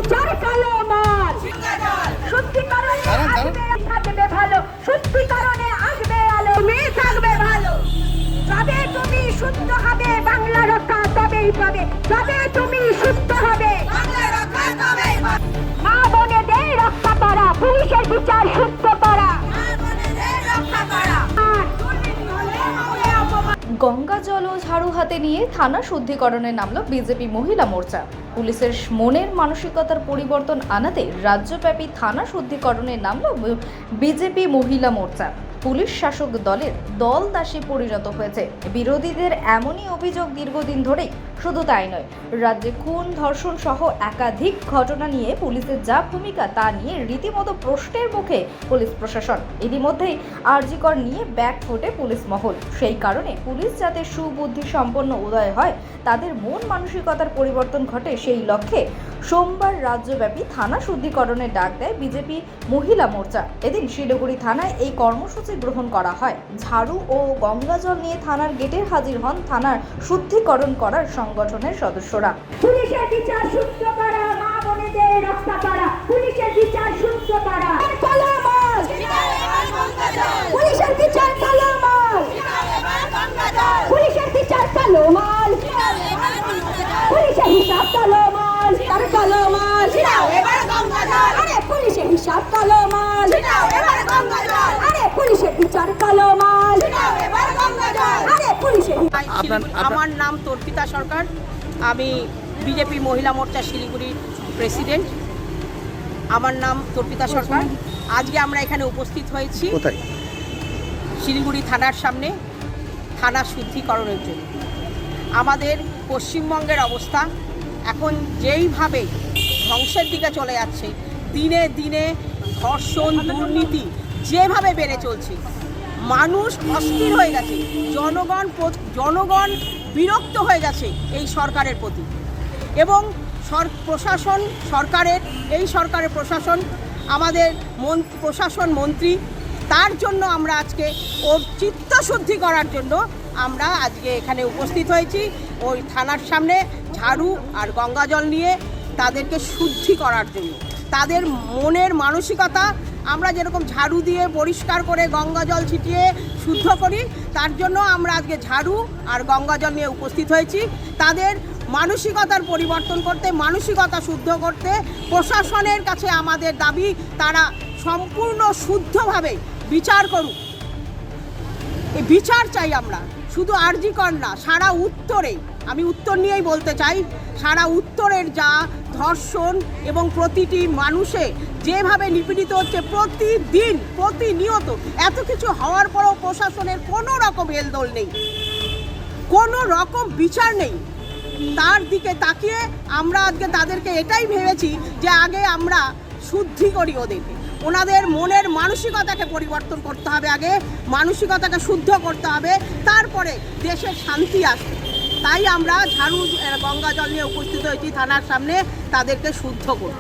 বিচার কালো মাল শুদ্ধিকরণে থাকবে ভালো, শুদ্ধিকরণে আসবে আলো, মেয়ে থাকবে ভালো। যবে তুমি শুদ্ধ হবে বাংলা রক্ষা তবেই পাবে, যবে তুমি শুদ্ধ হবে বাংলা রক্ষা তবেই পাবে। মা বোনেদের রক্ষা করা, পুলিশের বিচার শুদ্ধ করা, মা বোনেদের রক্ষা করা। গঙ্গা জল ও ঝাড়ু হাতে নিয়ে থানা শুদ্ধিকরণে নামল বিজেপি মহিলা মোর্চা। পুলিশের মনের মানসিকতার পরিবর্তন আনাতে রাজ্যব্যাপী থানা শুদ্ধিকরণে নামল বিজেপি মহিলা মোর্চা। পুলিশ শাসক দলের দলদাসে পরিণত হয়েছে। বিরোধীদের এমনই অভিযোগ দীর্ঘদিন ধরেই। শুধু তাই নয়, রাজ্যে খুন, ধর্ষণ সহ একাধিক ঘটনা নিয়ে পুলিশের যা ভূমিকা তা নিয়ে রীতিমতো প্রশ্নের মুখে পুলিশ প্রশাসন। ইতিমধ্যেই আরজি কর নিয়ে ব্যাক ফোটে পুলিশ মহল। সেই কারণে পুলিশ যাতে সুবুদ্ধি সম্পন্ন উদয় হয়, তাদের মন মানসিকতার পরিবর্তন ঘটে, সেই লক্ষ্যে সোমবার রাজ্যব্যাপী থানা শুদ্ধিকরণের ডাক দেয় বিজেপি মহিলা মোর্চা। এদিন শিলিগুড়ি থানায় এই কর্মসূচি গ্রহণ করা হয়। ঝাড়ু ও গঙ্গাজল নিয়ে থানার গেটে হাজির হন থানার শুদ্ধিকরণ করার সংগঠনের সদস্যরা। পুলিশের বিচার শুদ্ধ করা, মা বোনেদের রক্ষা করা, পুলিশের বিচার শুদ্ধ করা। কালো মাল, পুলিশের বিচার কালো মাল, পুলিশের বিচার কালো মাল, পুলিশের হিসাব কালো মাল, তার কালো মাল, আরে পুলিশের হিসাব কালো মাল, আরে পুলিশের বিচার কালো মাল, আরে পুলিশের। আমার নাম তর্পিতা সরকার, আমি বিজেপি মহিলা মোর্চা শিলিগুড়ির প্রেসিডেন্ট। আমার নাম তর্পিতা সরকার। আজকে আমরা এখানে উপস্থিত হয়েছি শিলিগুড়ি থানার সামনে থানা শুদ্ধিকরণের জন্য। আমাদের পশ্চিমবঙ্গের অবস্থা এখন যেইভাবে ধ্বংসের দিকে চলে যাচ্ছে, দিনে দিনে ধর্ষণ, দুর্নীতি যেভাবে বেড়ে চলছে, মানুষ অস্থির হয়ে গেছে, জনগণ বিরক্ত হয়ে গেছে এই সরকারের প্রতি। এবং সরকারের প্রশাসন, আমাদের প্রশাসন মন্ত্রী, তার জন্য আমরা আজকে ওর চিত্তশুদ্ধি করার জন্য আমরা আজকে এখানে উপস্থিত হয়েছি। ওই থানার সামনে ঝাড়ু আর গঙ্গাজল নিয়ে তাদেরকে শুদ্ধি করার জন্য, তাদের মনের মানসিকতা আমরা যেরকম ঝাড়ু দিয়ে পরিষ্কার করে গঙ্গাজল ছিটিয়ে শুদ্ধ করি, তার জন্য আমরা আজকে ঝাড়ু আর গঙ্গাজল নিয়ে উপস্থিত হয়েছি। তাদের মানসিকতার পরিবর্তন করতে, মানসিকতা শুদ্ধ করতে প্রশাসনের কাছে আমাদের দাবি, তারা সম্পূর্ণ শুদ্ধভাবে বিচার করুক। এই বিচার চাই আমরা, শুধু আরজি কর না, সারা উত্তরে, আমি উত্তর নিয়েই বলতে চাই, সারা উত্তরের যা ধর্ষণ এবং প্রতিটি মানুষে যেভাবে নিপীড়িত হচ্ছে প্রতিদিন, প্রতিনিয়ত, এত কিছু হওয়ার পরেও প্রশাসনের কোনো রকম হেলদোল নেই, কোনো রকম বিচার নেই। তার দিকে তাকিয়ে আমরা আজকে তাদেরকে এটাই ভেবেছি যে আগে আমরা শুদ্ধি করি ওদেরকে, ওনাদের মনের মানসিকতাকে পরিবর্তন করতে হবে, আগে মানসিকতাকে শুদ্ধ করতে হবে, তারপরে দেশের শান্তি আসবে। তাই আমরা ঝাড়ু গঙ্গাজল নিয়ে উপস্থিত হয়েছি থানার সামনে তাদেরকে শুদ্ধ করব।